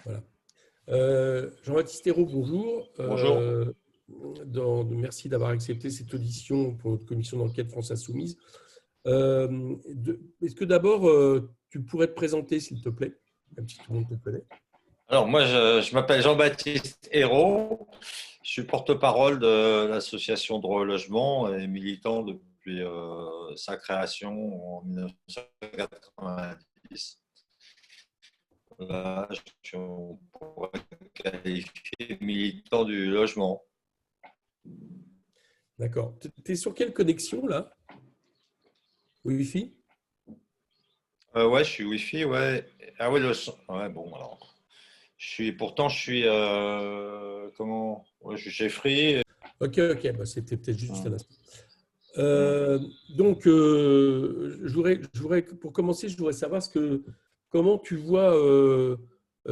Voilà. Jean-Baptiste Ayrault, bonjour. Bonjour. Merci d'avoir accepté cette audition pour notre commission d'enquête France Insoumise. Est-ce que d'abord, tu pourrais te présenter, s'il te plaît, même si tout le monde te connaît? Alors moi, je m'appelle Jean-Baptiste Ayrault. Je suis porte-parole de l'association Droit au logement et militant depuis sa création en 1990. Là, on pourrait qualifier militant du logement. D'accord. Tu es sur quelle connexion, là? Wi-Fi? Ouais, je suis Wi-Fi, ouais. Ah oui, le son. Ouais, bon, alors. Je suis comment? Ouais, je suis chez Free. Ok, ok. Bah, c'était peut-être juste un Hum, instant. hum. Donc, pour commencer, je voudrais savoir comment tu vois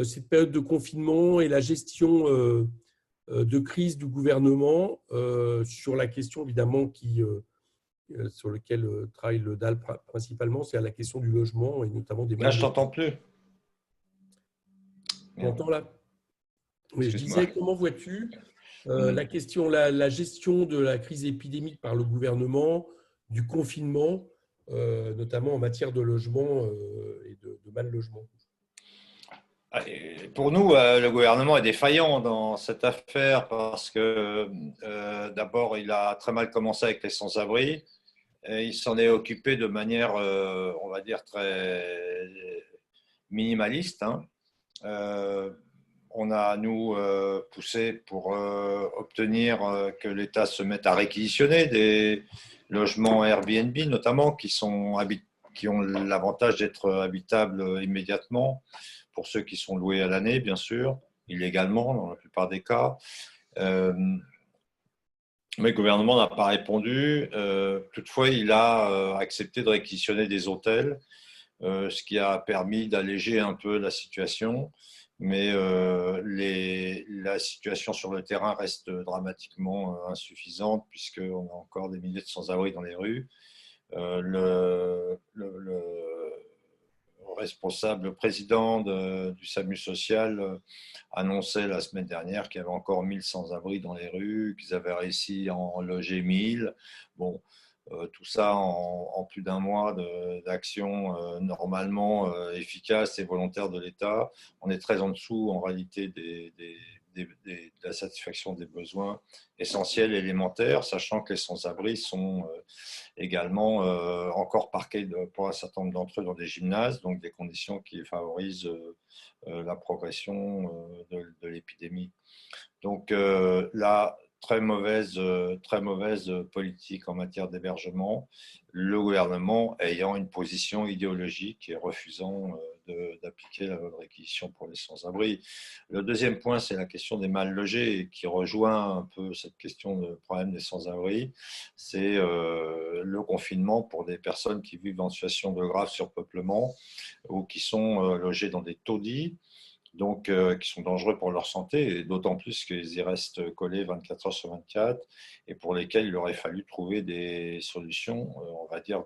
cette période de confinement et la gestion de crise du gouvernement sur la question évidemment sur laquelle travaille le DAL principalement, c'est à la question du logement et notamment des Là, mal je logés. t'entends plus. Tu m'entends Merde, là? Oui, je excuse-moi. disais, comment vois-tu Hum. la gestion de la crise épidémique par le gouvernement, du confinement, notamment en matière de logement et de mal logement? Et pour nous, le gouvernement est défaillant dans cette affaire parce que d'abord, il a très mal commencé avec les sans-abri et il s'en est occupé de manière, on va dire, très minimaliste, hein. Euh, on a, nous, poussé pour obtenir que l'État se mette à réquisitionner des logements Airbnb, notamment, qui ont l'avantage d'être habitables immédiatement, pour ceux qui sont loués à l'année, bien sûr, illégalement, dans la plupart des cas. Euh, mais le gouvernement n'a pas répondu. Toutefois, il a accepté de réquisitionner des hôtels, ce qui a permis d'alléger un peu la situation. Mais la situation sur le terrain reste dramatiquement insuffisante puisqu'on a encore des milliers de sans-abri dans les rues. Le responsable, le président du SAMU social annonçait la semaine dernière qu'il y avait encore 1000 sans-abri dans les rues, qu'ils avaient réussi à en loger 1000. Bon, tout ça en plus d'un mois d'action normalement efficace et volontaire de l'État. On est très en dessous en réalité de la satisfaction des besoins essentiels, élémentaires, sachant que les sans-abri sont également encore parqués pour un certain nombre d'entre eux dans des gymnases, donc des conditions qui favorisent la progression de l'épidémie. Donc là, très mauvaise politique en matière d'hébergement, le gouvernement ayant une position idéologique et refusant d'appliquer la loi de réquisition pour les sans-abri. Le deuxième point, c'est la question des mal logés, qui rejoint un peu cette question de problème des sans-abri. C'est le confinement pour des personnes qui vivent en situation de grave surpeuplement ou qui sont logées dans des taudis, donc qui sont dangereux pour leur santé, et d'autant plus qu'ils y restent collés 24 heures sur 24, et pour lesquels il aurait fallu trouver des solutions, on va dire,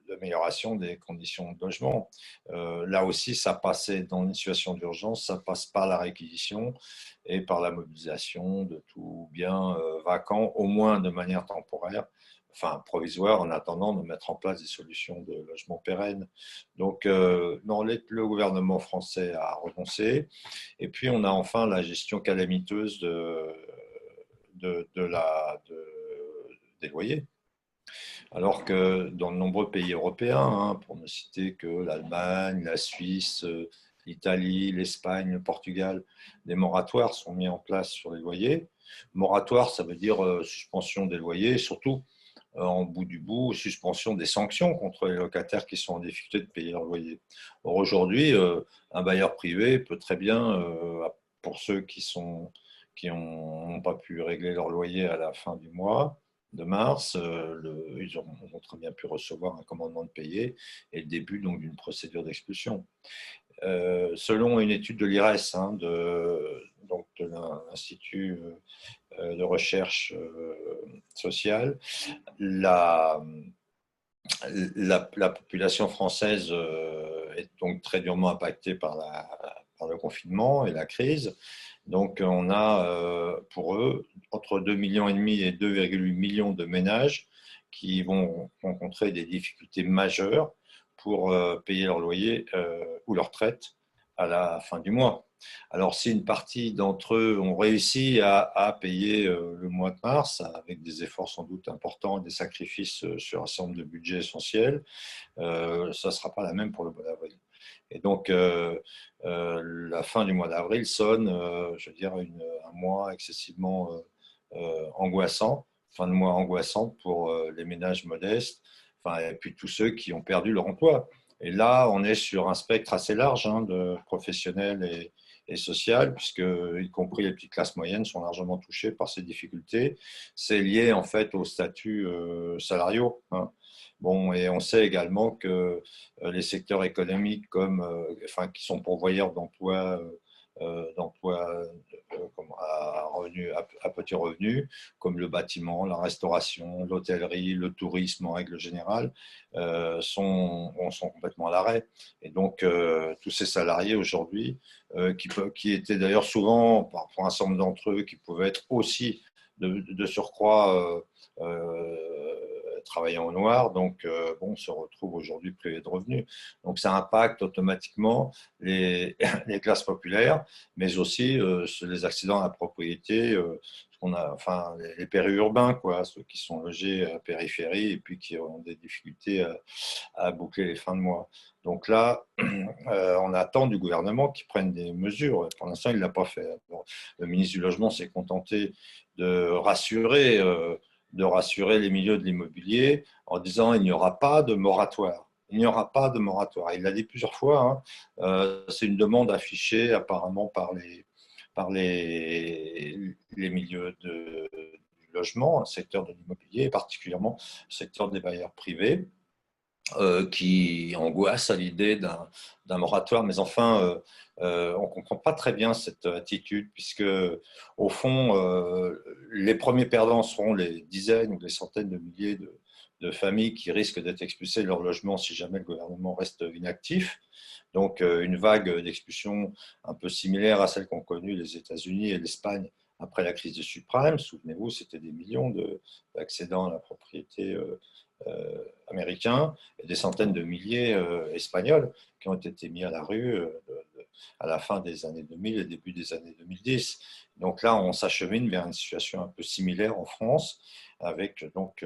d'amélioration des conditions de logement. Là aussi, ça passait dans une situation d'urgence, ça passe par la réquisition et par la mobilisation de tout bien vacant, au moins de manière temporaire, enfin provisoire, en attendant de mettre en place des solutions de logement pérennes. Donc, non, le gouvernement français a renoncé. Et puis, on a enfin la gestion calamiteuse des loyers. Alors que dans de nombreux pays européens, hein, pour ne citer que l'Allemagne, la Suisse, l'Italie, l'Espagne, le Portugal, des moratoires sont mis en place sur les loyers. Moratoire, ça veut dire suspension des loyers, surtout en bout du bout, suspension des sanctions contre les locataires qui sont en difficulté de payer leur loyer. Or, aujourd'hui, un bailleur privé peut très bien, pour ceux qui n'ont pas pu régler leur loyer à la fin du mois de mars, ils ont très bien pu recevoir un commandement de payer et le début donc d'une procédure d'expulsion. Selon une étude de l'IRES, hein, donc de l'Institut de recherche sociale, la population française est donc très durement impactée par le confinement et la crise. Donc, on a pour eux entre 2,5 millions et 2,8 millions de ménages qui vont rencontrer des difficultés majeures pour payer leur loyer ou leur retraite à la fin du mois. Alors, si une partie d'entre eux ont réussi à payer le mois de mars, avec des efforts sans doute importants et des sacrifices sur un certain nombre de budgets essentiels, ça ne sera pas la même pour le mois d'avril. Et donc, la fin du mois d'avril sonne, je veux dire, un mois excessivement angoissant, fin de mois angoissante pour les ménages modestes, enfin, et puis tous ceux qui ont perdu leur emploi. Et là, on est sur un spectre assez large de professionnels et social, puisque y compris les petites classes moyennes sont largement touchées par ces difficultés. C'est lié en fait aux statuts salariaux. Bon, et on sait également que les secteurs économiques qui sont pourvoyeurs d'emplois à petit revenu, comme le bâtiment, la restauration, l'hôtellerie, le tourisme en règle générale, sont complètement à l'arrêt. Et donc, tous ces salariés aujourd'hui, qui étaient d'ailleurs souvent, pour un certain nombre d'entre eux, qui pouvaient être aussi de surcroît travaillant au noir, donc se retrouvent aujourd'hui privés de revenus. Donc ça impacte automatiquement les classes populaires, mais aussi les accidents à la propriété, les périurbains, quoi, ceux qui sont logés à la périphérie et puis qui ont des difficultés à boucler les fins de mois. Donc là, on attend du gouvernement qu'il prenne des mesures. Pour l'instant, il ne l'a pas fait. Bon, le ministre du Logement s'est contenté de rassurer les milieux de l'immobilier en disant il n'y aura pas de moratoire. Il n'y aura pas de moratoire. Il l'a dit plusieurs fois. C'est une demande affichée apparemment par les milieux du logement, le secteur de l'immobilier, et particulièrement le secteur des bailleurs privés, qui angoissent à l'idée d'un moratoire. Mais enfin, on ne comprend pas très bien cette attitude, puisque au fond, les premiers perdants seront les dizaines ou les centaines de milliers de familles qui risquent d'être expulsées de leur logement si jamais le gouvernement reste inactif. Donc, une vague d'expulsion un peu similaire à celle qu'ont connue les États-Unis et l'Espagne après la crise des subprimes. Souvenez-vous, c'était des millions d'accédants à la propriété américains et des centaines de milliers espagnols qui ont été mis à la rue à la fin des années 2000 et début des années 2010. Donc là, on s'achemine vers une situation un peu similaire en France, avec donc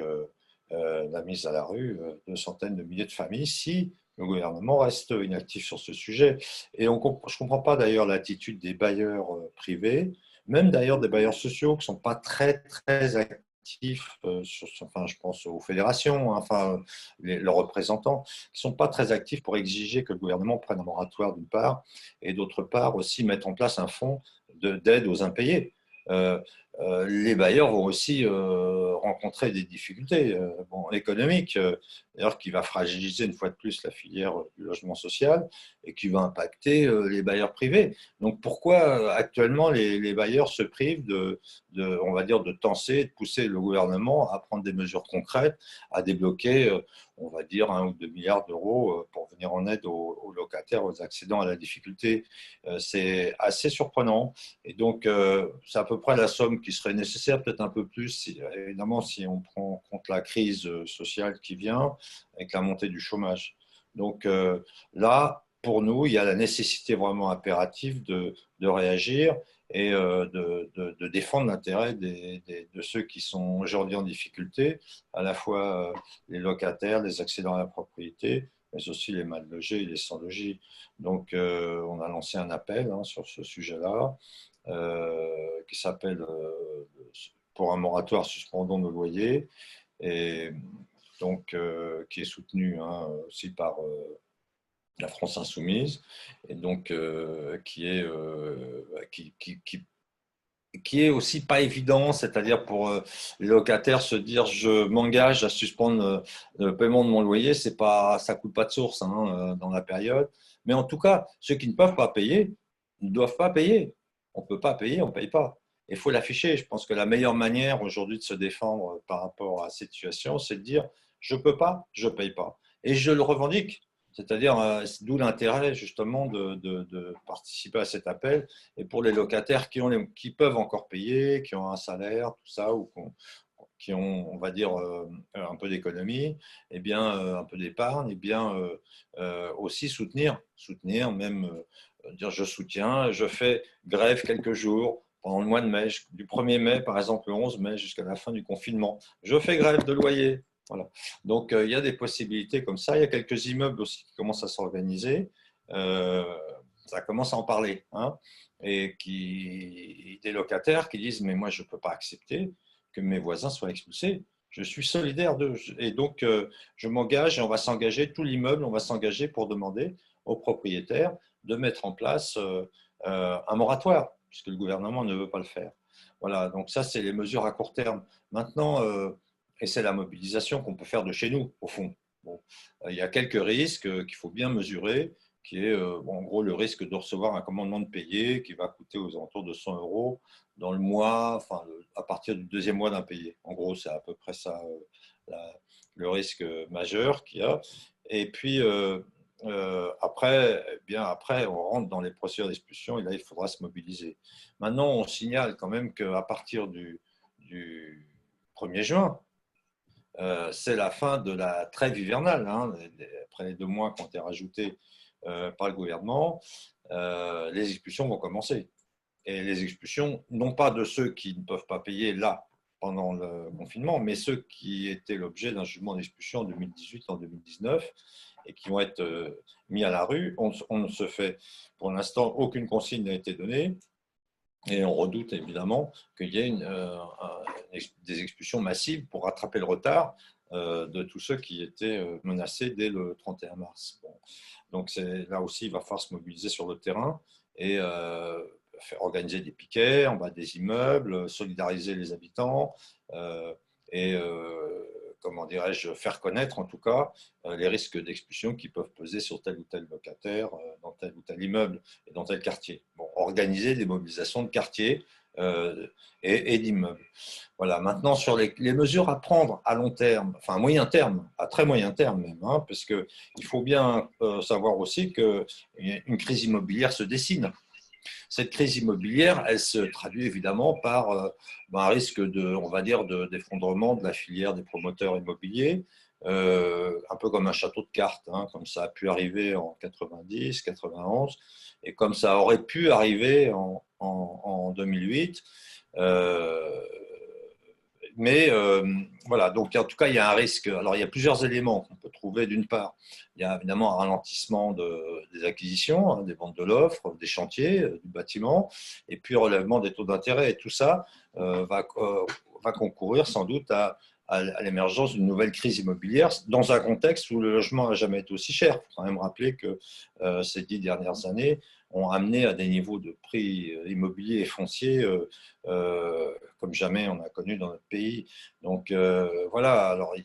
la mise à la rue de centaines de milliers de familles si le gouvernement reste inactif sur ce sujet. Et je ne comprends pas d'ailleurs l'attitude des bailleurs privés, même d'ailleurs des bailleurs sociaux qui ne sont pas très, très actifs, je pense aux fédérations, leurs représentants, qui ne sont pas très actifs pour exiger que le gouvernement prenne un moratoire d'une part, et d'autre part aussi mettre en place un fonds d'aide aux impayés. Les bailleurs vont aussi rencontrer des difficultés économiques, d'ailleurs qui va fragiliser une fois de plus la filière du logement social et qui va impacter les bailleurs privés. Donc pourquoi actuellement les bailleurs se privent on va dire, de tenser, de pousser le gouvernement à prendre des mesures concrètes, à débloquer, on va dire, 1 ou 2 milliards d'euros pour venir en aide aux locataires, aux accédants à la difficulté. C'est assez surprenant. Et donc, c'est à peu près la somme qui serait nécessaire, peut-être un peu plus, évidemment, si on prend en compte la crise sociale qui vient avec la montée du chômage. Donc là, pour nous, il y a la nécessité vraiment impérative de réagir et de défendre l'intérêt de ceux qui sont aujourd'hui en difficulté, à la fois les locataires, les accédants à la propriété, mais aussi les mal logés et les sans logis. Donc, on a lancé un appel sur ce sujet-là, qui s'appelle pour un moratoire suspendant nos loyers, et donc qui est soutenu aussi par la France Insoumise, et donc qui est aussi pas évident, c'est-à-dire pour les locataires se dire je m'engage à suspendre le paiement de mon loyer, ça coule pas de source dans la période. Mais en tout cas, ceux qui ne peuvent pas payer ne doivent pas payer. On ne peut pas payer, on ne paye pas. Il faut l'afficher. Je pense que la meilleure manière aujourd'hui de se défendre par rapport à cette situation, c'est de dire je ne peux pas, je ne paye pas. Et je le revendique. C'est-à-dire, d'où l'intérêt justement de participer à cet appel. Et pour les locataires qui peuvent encore payer, qui ont un salaire, tout ça, ou qui ont, on va dire, un peu d'économie, et bien, un peu d'épargne, et bien aussi soutenir même dire je soutiens, je fais grève quelques jours pendant le mois de mai, du 1er mai, par exemple, le 11 mai, jusqu'à la fin du confinement. Je fais grève de loyer. Voilà. Donc, il y a des possibilités comme ça. Il y a quelques immeubles aussi qui commencent à s'organiser. Ça commence à en parler. Hein, et des locataires qui disent, mais moi, je ne peux pas accepter que mes voisins soient expulsés. Je suis solidaire d'eux. Et donc, je m'engage et on va s'engager, tout l'immeuble, on va s'engager pour demander aux propriétaires de mettre en place un moratoire, puisque le gouvernement ne veut pas le faire. Voilà, donc ça, c'est les mesures à court terme. Maintenant, et c'est la mobilisation qu'on peut faire de chez nous, au fond. Bon, il y a quelques risques qu'il faut bien mesurer, qui est en gros le risque de recevoir un commandement de payer qui va coûter aux alentours de 100 euros dans le mois, enfin à partir du deuxième mois d'impayé. En gros, c'est à peu près ça le risque majeur qu'il y a. Et puis, après, on rentre dans les procédures d'expulsion et là, il faudra se mobiliser. Maintenant, on signale quand même qu'à partir du 1er juin, c'est la fin de la trêve hivernale. Hein, après les 2 mois qui ont été rajoutés par le gouvernement, les expulsions vont commencer. Et les expulsions, non pas de ceux qui ne peuvent pas payer là pendant le confinement, mais ceux qui étaient l'objet d'un jugement d'expulsion en 2018, en 2019, et qui vont être mis à la rue. On ne se fait, pour l'instant, aucune consigne n'a été donnée. Et on redoute évidemment qu'il y ait des expulsions massives pour rattraper le retard de tous ceux qui étaient menacés dès le 31 mars. Bon. Donc là aussi, il va falloir se mobiliser sur le terrain et faire organiser des piquets en bas des immeubles, solidariser les habitants et comment dirais-je, faire connaître en tout cas les risques d'expulsion qui peuvent peser sur tel ou tel locataire dans tel ou tel immeuble et dans tel quartier. Bon, organiser des mobilisations de quartier et d'immeubles. Voilà. Maintenant, sur les mesures à prendre à long terme, enfin à moyen terme, à très moyen terme même, hein, parce qu'il faut bien savoir aussi qu'une crise immobilière se dessine. Cette crise immobilière, elle se traduit évidemment par un risque on va dire, d'effondrement de la filière des promoteurs immobiliers, un peu comme un château de cartes, hein, comme ça a pu arriver en 90, 91, et comme ça aurait pu arriver en 2008. Mais voilà, donc en tout cas, il y a un risque. Alors, il y a plusieurs éléments qu'on peut trouver. D'une part, il y a évidemment un ralentissement des acquisitions, hein, des ventes de l'offre, des chantiers, du bâtiment, et puis relèvement des taux d'intérêt. Et tout ça va concourir sans doute à l'émergence d'une nouvelle crise immobilière dans un contexte où le logement n'a jamais été aussi cher. Il faut quand même rappeler que ces 10 dernières années ont amené à des niveaux de prix immobiliers et fonciers comme jamais on a connu dans notre pays. Donc voilà, alors il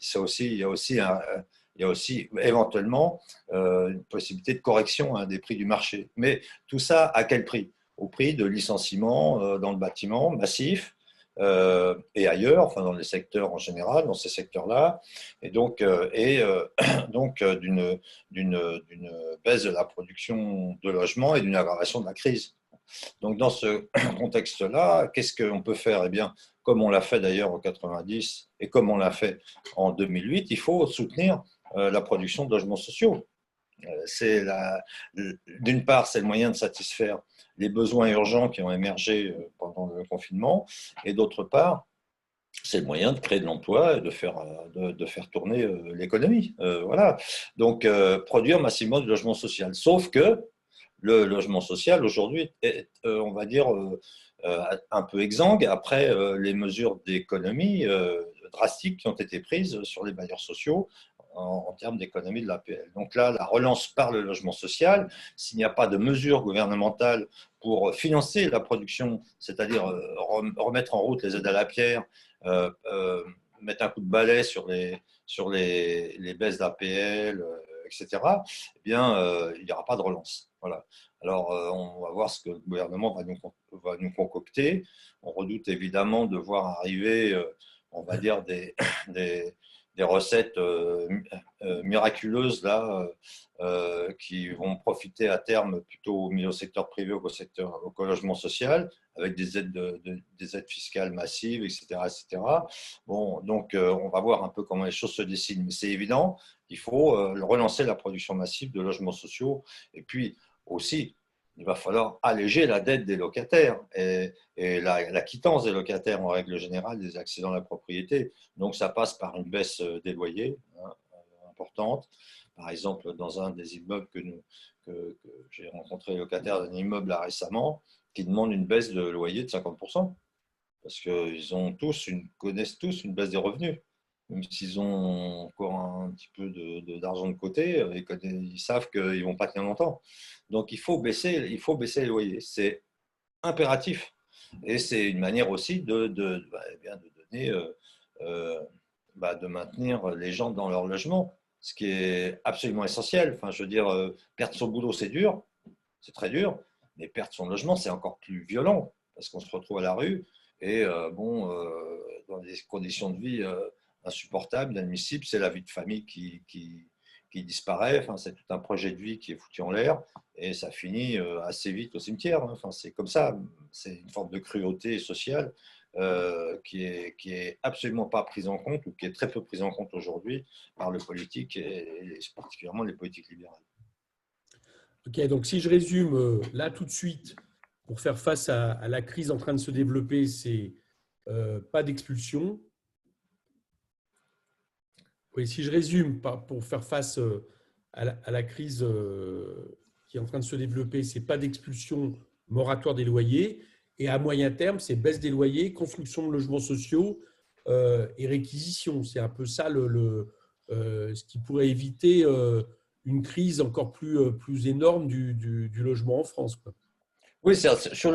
y a aussi éventuellement une possibilité de correction hein, des prix du marché. Mais tout ça, à quel prix? Au prix de licenciements dans le bâtiment massif, et ailleurs, enfin dans les secteurs en général, dans ces secteurs-là, et donc, donc d'une baisse de la production de logements et d'une aggravation de la crise. Donc dans ce contexte-là, qu'est-ce qu'on peut faire? Eh bien, comme on l'a fait d'ailleurs en 90 et comme on l'a fait en 2008, il faut soutenir la production de logements sociaux. D'une part, c'est le moyen de satisfaire les besoins urgents qui ont émergé pendant le confinement, et d'autre part, c'est le moyen de créer de l'emploi et de faire tourner l'économie. Voilà. Donc, produire massivement du logement social. Sauf que le logement social, aujourd'hui, est, on va dire, un peu exsangue après les mesures d'économie drastiques qui ont été prises sur les bailleurs sociaux en termes d'économie de l'APL. Donc là, la relance par le logement social, s'il n'y a pas de mesures gouvernementales pour financer la production, c'est-à-dire remettre en route les aides à la pierre, mettre un coup de balai sur les baisses d'APL, etc., eh bien, il n'y aura pas de relance. Voilà. Alors, on va voir ce que le gouvernement va nous concocter. On redoute évidemment de voir arriver, on va dire, des des recettes miraculeuses là, qui vont profiter à terme plutôt au milieu secteur privé au logement social, avec des aides fiscales massives, etc., etc. Bon, donc, on va voir un peu comment les choses se dessinent. Mais c'est évident qu'il faut relancer la production massive de logements sociaux. Et puis aussi, il va falloir alléger la dette des locataires et la quittance des locataires en règle générale des accédants à la propriété. Donc, ça passe par une baisse des loyers, hein, importante. Par exemple, dans un des immeubles que j'ai rencontré les locataires d'un immeuble là récemment, qui demande une baisse de loyer de 50%, parce qu'ils connaissent tous une baisse des revenus. Même s'ils ont encore un petit peu d'argent de côté, ils savent qu'ils ne vont pas tenir longtemps. Donc, il faut baisser les loyers. C'est impératif. Et c'est une manière aussi de donner, de maintenir les gens dans leur logement, ce qui est absolument essentiel. Enfin, je veux dire, perdre son boulot, c'est dur, c'est très dur, mais perdre son logement, c'est encore plus violent, parce qu'on se retrouve à la rue et dans des conditions de vie insupportables, inadmissibles. C'est la vie de famille qui disparaît. Enfin, c'est tout un projet de vie qui est foutu en l'air et ça finit assez vite au cimetière. Enfin, c'est comme ça. C'est une forme de cruauté sociale qui est absolument pas prise en compte ou qui est très peu prise en compte aujourd'hui par le politique et particulièrement les politiques libérales. Ok, donc si je résume là tout de suite, pour faire face à la crise en train de se développer, c'est pas d'expulsion. Oui, si je résume, pour faire face à la crise qui est en train de se développer, c'est pas d'expulsion, moratoire des loyers. Et à moyen terme, c'est baisse des loyers, construction de logements sociaux et réquisition. C'est un peu ça ce qui pourrait éviter une crise encore plus énorme du logement en France, quoi. Oui, sur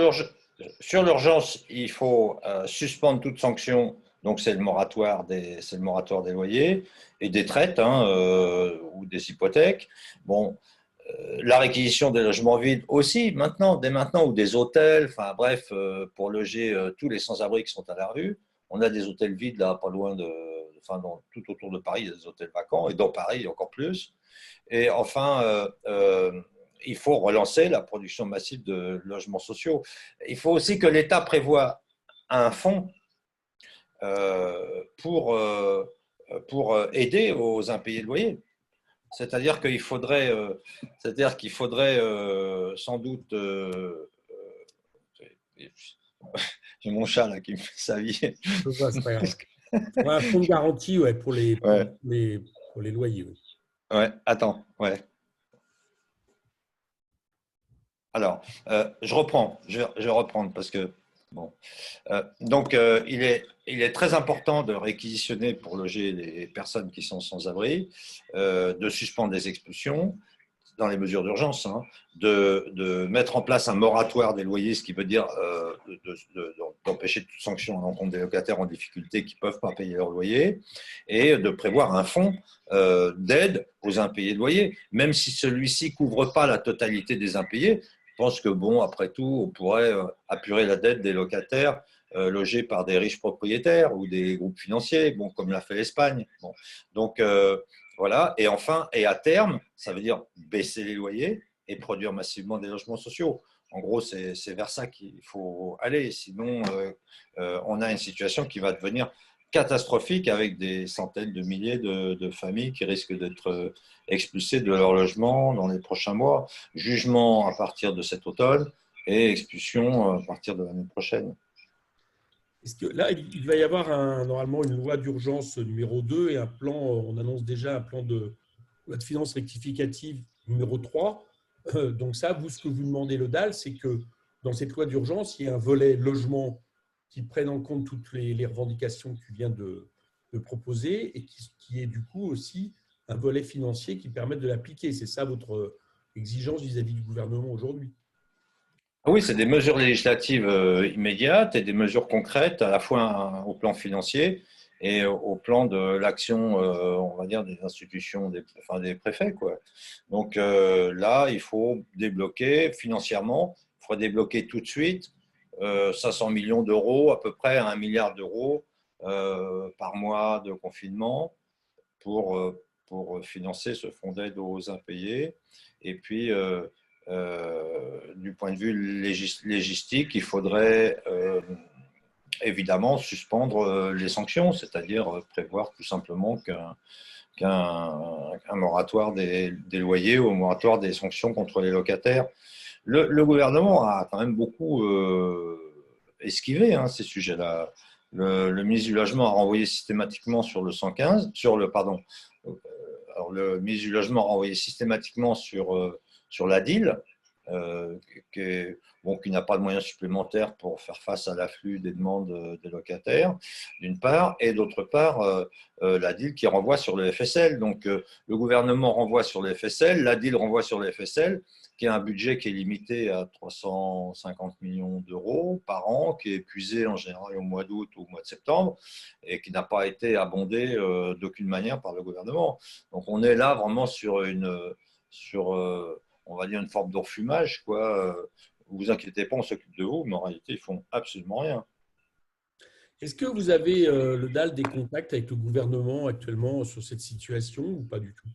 l'urgence, il faut suspendre toute sanction. Donc, c'est le moratoire des loyers et des traites, hein, ou des hypothèques. Bon, la réquisition des logements vides aussi, dès maintenant, ou des hôtels, enfin bref, pour loger tous les sans-abri qui sont à la rue. On a des hôtels vides là, pas loin tout autour de Paris, il y a des hôtels vacants, et dans Paris encore plus. Et enfin, il faut relancer la production massive de logements sociaux. Il faut aussi que l'État prévoie un fonds pour aider aux impayés de loyer. C'est-à-dire qu'il faudrait, sans doute. J'ai mon chat là qui me fait sa vie. C'est pas grave. Ouais, un fonds de garantie, ouais, pour Ouais. pour les loyers. Ouais. Ouais, attends, ouais. Alors, je vais reprendre parce que, bon. Donc, il est très important de réquisitionner pour loger les personnes qui sont sans abri, de suspendre les expulsions dans les mesures d'urgence, hein, de mettre en place un moratoire des loyers, ce qui veut dire d'empêcher toute sanction à l'encontre des locataires en difficulté qui ne peuvent pas payer leur loyer, et de prévoir un fonds d'aide aux impayés de loyer, même si celui-ci ne couvre pas la totalité des impayés. Je pense que, bon, après tout, on pourrait apurer la dette des locataires logés par des riches propriétaires ou des groupes financiers, bon, comme l'a fait l'Espagne. Bon. Donc, voilà. Et enfin, et à terme, ça veut dire baisser les loyers et produire massivement des logements sociaux. En gros, c'est vers ça qu'il faut aller. Sinon, on a une situation qui va devenir catastrophique avec des centaines de milliers de familles qui risquent d'être expulsées de leur logement dans les prochains mois. Jugement à partir de cet automne et expulsion à partir de l'année prochaine. Est-ce que là, il va y avoir normalement une loi d'urgence numéro 2 et un plan, on annonce déjà un plan de loi de finances rectificative numéro 3. Donc ça, vous, ce que vous demandez, le DAL, c'est que dans cette loi d'urgence, il y ait un volet logement qui prenne en compte toutes les revendications que tu viens de proposer et qui est du coup aussi un volet financier qui permette de l'appliquer. C'est ça votre exigence vis-à-vis du gouvernement aujourd'hui? Oui, c'est des mesures législatives immédiates et des mesures concrètes à la fois au plan financier et au plan de l'action, on va dire, des institutions, des préfets, quoi. Donc là, il faut débloquer financièrement, il faut débloquer tout de suite 500 millions d'euros, à peu près 1 milliard d'euros par mois de confinement, pour financer ce fonds d'aide aux impayés. Et puis, du point de vue légistique, il faudrait évidemment suspendre les sanctions, c'est-à-dire prévoir tout simplement qu'un moratoire des loyers ou un moratoire des sanctions contre les locataires. Le gouvernement a quand même beaucoup esquivé ces sujets-là. Le ministre du Logement a renvoyé systématiquement sur le 115, alors le ministre du Logement a renvoyé systématiquement sur la DIL, qui n'a pas de moyens supplémentaires pour faire face à l'afflux des demandes des locataires, d'une part, et d'autre part, la DIL qui renvoie sur le FSL. Donc, le gouvernement renvoie sur le FSL, la DIL renvoie sur le FSL, qui a un budget qui est limité à 350 millions d'euros par an, qui est épuisé en général au mois d'août ou au mois de septembre, et qui n'a pas été abondé d'aucune manière par le gouvernement. Donc, on est là vraiment sur on va dire une forme d'enfumage, quoi. Vous inquiétez pas, on s'occupe de vous, mais en réalité, ils font absolument rien. Est-ce que vous avez, le DAL, des contacts avec le gouvernement actuellement sur cette situation ou pas du tout?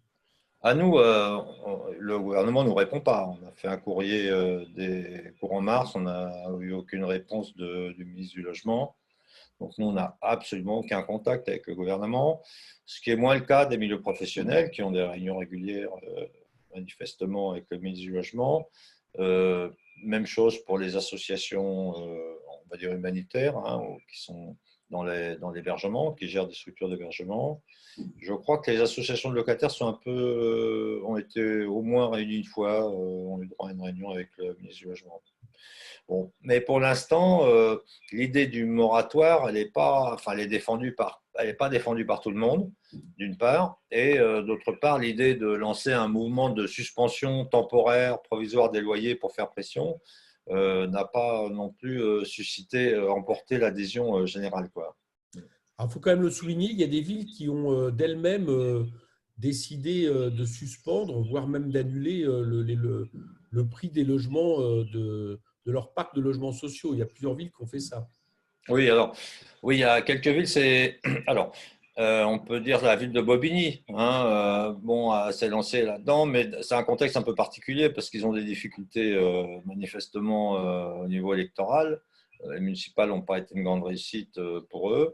À nous, le gouvernement ne nous répond pas. On a fait un courrier dès courant mars, on n'a eu aucune réponse du ministre du Logement. Donc, nous, on n'a absolument aucun contact avec le gouvernement, ce qui est moins le cas des milieux professionnels qui ont des réunions régulières manifestement avec le ministre du Logement. Même chose pour les associations, on va dire humanitaires, qui sont dans l'hébergement, qui gèrent des structures d'hébergement. Je crois que les associations de locataires ont été au moins réunies une fois, ont eu droit à une réunion avec le ministre du Logement. Bon, mais pour l'instant, l'idée du moratoire, elle n'est pas défendue par tout le monde, d'une part, et d'autre part, l'idée de lancer un mouvement de suspension temporaire, provisoire des loyers pour faire pression, n'a pas non plus emporté l'adhésion générale, quoi. Alors, il faut quand même le souligner, il y a des villes qui ont d'elles-mêmes décidé de suspendre, voire même d'annuler le prix des logements de leur parc de logements sociaux. Il y a plusieurs villes qui ont fait ça. Oui, oui, il y a quelques villes, alors, on peut dire la ville de Bobigny, s'est lancée là-dedans, mais c'est un contexte un peu particulier parce qu'ils ont des difficultés manifestement au niveau électoral. Les municipales n'ont pas été une grande réussite pour eux.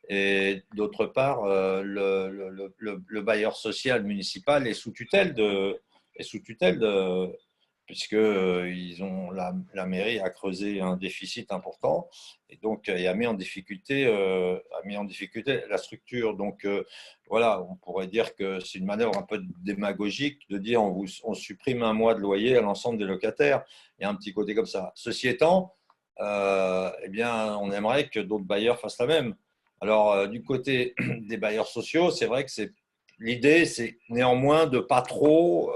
Et d'autre part, le bailleur social municipal est sous tutelle puisque la mairie a creusé un déficit important et donc a mis en difficulté la structure. Donc voilà, on pourrait dire que c'est une manœuvre un peu démagogique de dire on supprime un mois de loyer à l'ensemble des locataires. Il y a un petit côté comme ça. Ceci étant, eh bien, on aimerait que d'autres bailleurs fassent la même. Alors, du côté des bailleurs sociaux, c'est vrai que l'idée, c'est néanmoins de pas trop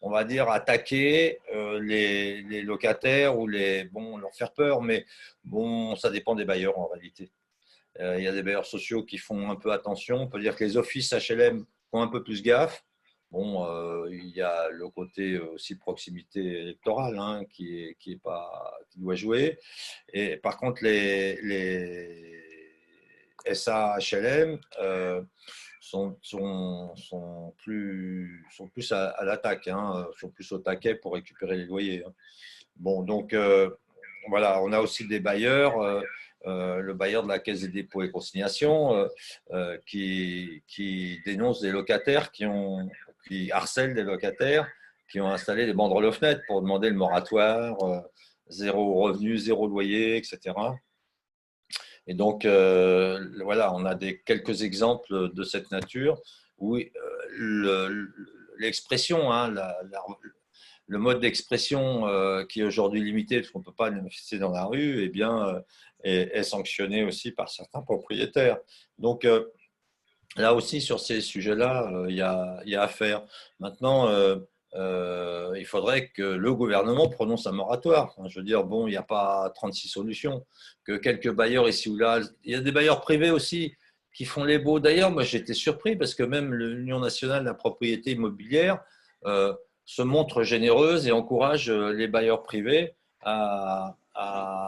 on va dire, attaquer les locataires ou leur faire peur, mais bon, ça dépend des bailleurs en réalité. Il y a des bailleurs sociaux qui font un peu attention. On peut dire que les offices HLM font un peu plus gaffe. Bon, il y a le côté aussi proximité électorale qui doit jouer. Et par contre, les SAHLM sont plus à l'attaque, sont plus au taquet pour récupérer les loyers. Bon, donc voilà, on a aussi des bailleurs, le bailleur de la Caisse des dépôts et consignations qui dénonce des locataires qui harcèlent des locataires qui ont installé des banderoles aux fenêtres pour demander le moratoire, zéro revenu, zéro loyer, etc. Et donc, voilà, on a quelques exemples de cette nature où l'expression, le mode d'expression qui est aujourd'hui limité, parce qu'on ne peut pas le manifester dans la rue, eh bien, est sanctionné aussi par certains propriétaires. Donc, là aussi, sur ces sujets-là, il y a à faire. Maintenant, il faudrait que le gouvernement prononce un moratoire. Je veux dire, bon, il n'y a pas 36 solutions. Que quelques bailleurs ici ou là, il y a des bailleurs privés aussi qui font les beaux. D'ailleurs, moi, j'étais surpris parce que même l'Union nationale de la propriété immobilière se montre généreuse et encourage les bailleurs privés à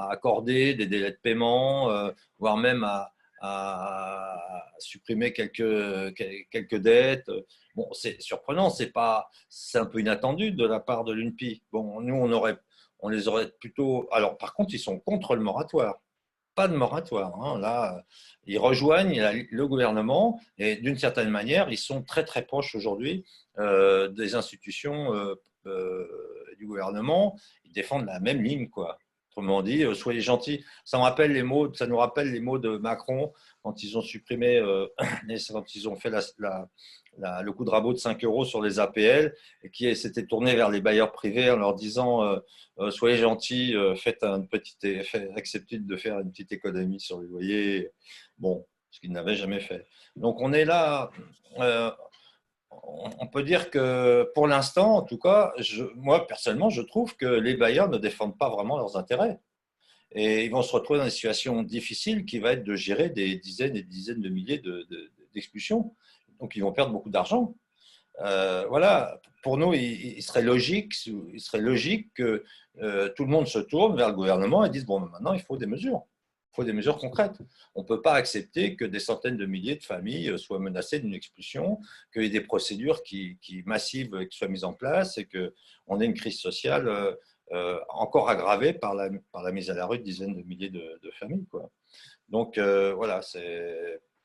accorder des délais de paiement, voire même à à supprimer quelques dettes. Bon, c'est surprenant, c'est un peu inattendu de la part de l'UNPI. Bon, nous, on les aurait plutôt. Alors, par contre, ils sont contre le moratoire. Pas de moratoire. Hein. Là, ils rejoignent le gouvernement et d'une certaine manière, ils sont très très proches aujourd'hui des institutions du gouvernement. Ils défendent la même ligne, quoi. Autrement dit, soyez gentils. Ça nous rappelle les mots de Macron quand ils ont supprimé, quand ils ont fait le coup de rabot de 5 euros sur les APL et qui s'était tourné vers les bailleurs privés en leur disant soyez gentils, acceptez de faire une petite économie sur les loyers. Bon, ce qu'ils n'avaient jamais fait. Donc on est là. On peut dire que pour l'instant, en tout cas, moi personnellement, je trouve que les bailleurs ne défendent pas vraiment leurs intérêts. Et ils vont se retrouver dans une situation difficile qui va être de gérer des dizaines et des dizaines de milliers d'expulsions. Donc ils vont perdre beaucoup d'argent. Voilà, pour nous, il serait logique que tout le monde se tourne vers le gouvernement et dise bon, maintenant, il faut des mesures. Il faut des mesures concrètes. On ne peut pas accepter que des centaines de milliers de familles soient menacées d'une expulsion, qu'il y ait des procédures massives qui soient mises en place et qu'on ait une crise sociale encore aggravée par la mise à la rue de dizaines de milliers de familles, quoi. Donc, voilà,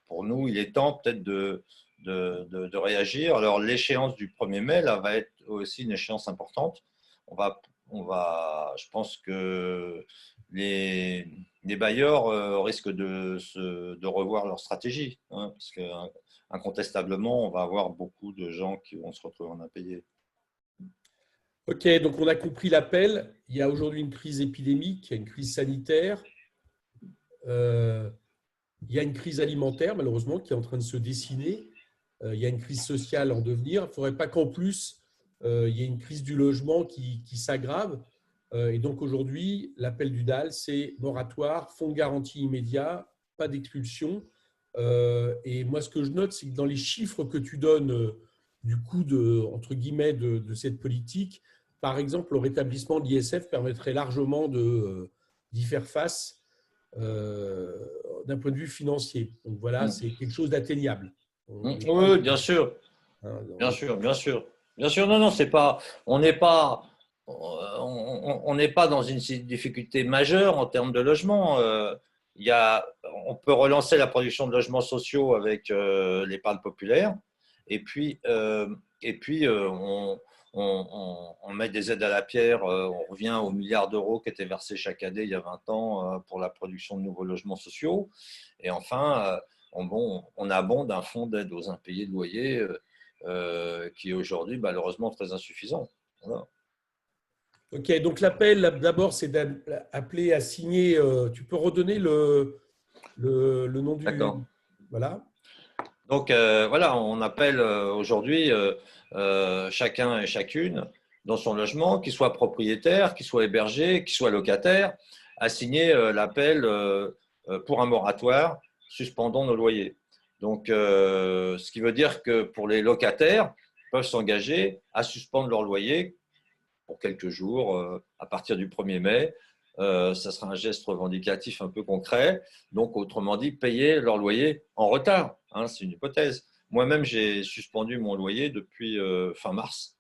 pour nous, il est temps peut-être de réagir. Alors, l'échéance du 1er mai là, va être aussi une échéance importante. Je pense que les bailleurs risquent de revoir leur stratégie, hein, parce qu'incontestablement, on va avoir beaucoup de gens qui vont se retrouver en impayés. Ok, donc on a compris l'appel. Il y a aujourd'hui une crise épidémique, il y a une crise sanitaire, il y a une crise alimentaire, malheureusement, qui est en train de se dessiner. Il y a une crise sociale en devenir. Il ne faudrait pas qu'en plus, il y ait une crise du logement qui s'aggrave. Et donc aujourd'hui, l'appel du DAL, c'est moratoire, fonds de garantie immédiat, pas d'expulsion. Et moi, ce que je note, c'est que dans les chiffres que tu donnes du coût entre guillemets de cette politique, par exemple, le rétablissement de l'ISF permettrait largement d'y faire face d'un point de vue financier. Donc voilà, c'est quelque chose d'atteignable. Oui, bien sûr. Bien sûr, bien sûr. Bien sûr, non, c'est pas. On n'est pas dans une difficulté majeure en termes de logement. On peut relancer la production de logements sociaux avec l'épargne populaire. Et puis, on met des aides à la pierre. On revient aux milliards d'euros qui étaient versés chaque année il y a 20 ans pour la production de nouveaux logements sociaux. Et enfin, on abonde un fonds d'aide aux impayés de loyer qui est aujourd'hui malheureusement très insuffisant. Voilà. Ok, donc l'appel, d'abord, c'est d'appeler à signer. Tu peux redonner le nom du… D'accord. Voilà. Donc, voilà, on appelle aujourd'hui chacun et chacune dans son logement, qu'il soit propriétaire, qu'il soit hébergé, qu'il soit locataire, à signer l'appel pour un moratoire, suspendons nos loyers. Donc, ce qui veut dire que pour les locataires, ils peuvent s'engager à suspendre leur loyer pour quelques jours à partir du 1er mai. Ça sera un geste revendicatif un peu concret. Donc, autrement dit, payer leur loyer en retard. Hein, c'est une hypothèse. Moi-même, j'ai suspendu mon loyer depuis fin mars.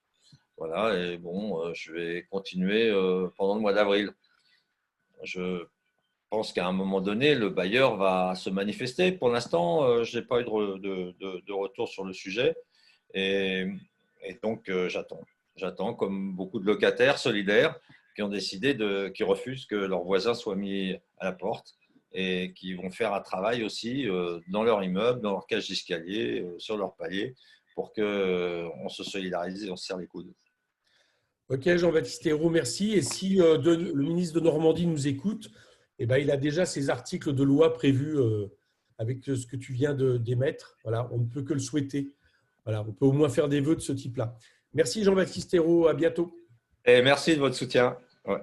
Voilà, et bon, je vais continuer pendant le mois d'avril. Je pense qu'à un moment donné, le bailleur va se manifester. Pour l'instant, je n'ai pas eu de retour sur le sujet. Et donc, j'attends. J'attends, comme beaucoup de locataires solidaires qui ont décidé qui refusent que leurs voisins soient mis à la porte et qui vont faire un travail aussi dans leur immeuble, dans leur cage d'escalier, sur leur palier, pour qu'on se solidarise et on se serre les coudes. Ok, Jean-Baptiste Ayrault, merci. Et si le ministre de Normandie nous écoute, eh ben, il a déjà ses articles de loi prévus avec ce que tu viens d'émettre. Voilà, on ne peut que le souhaiter. Voilà, on peut au moins faire des vœux de ce type-là. Merci Jean-Baptiste Ayrault, à bientôt. Et merci de votre soutien. Ouais.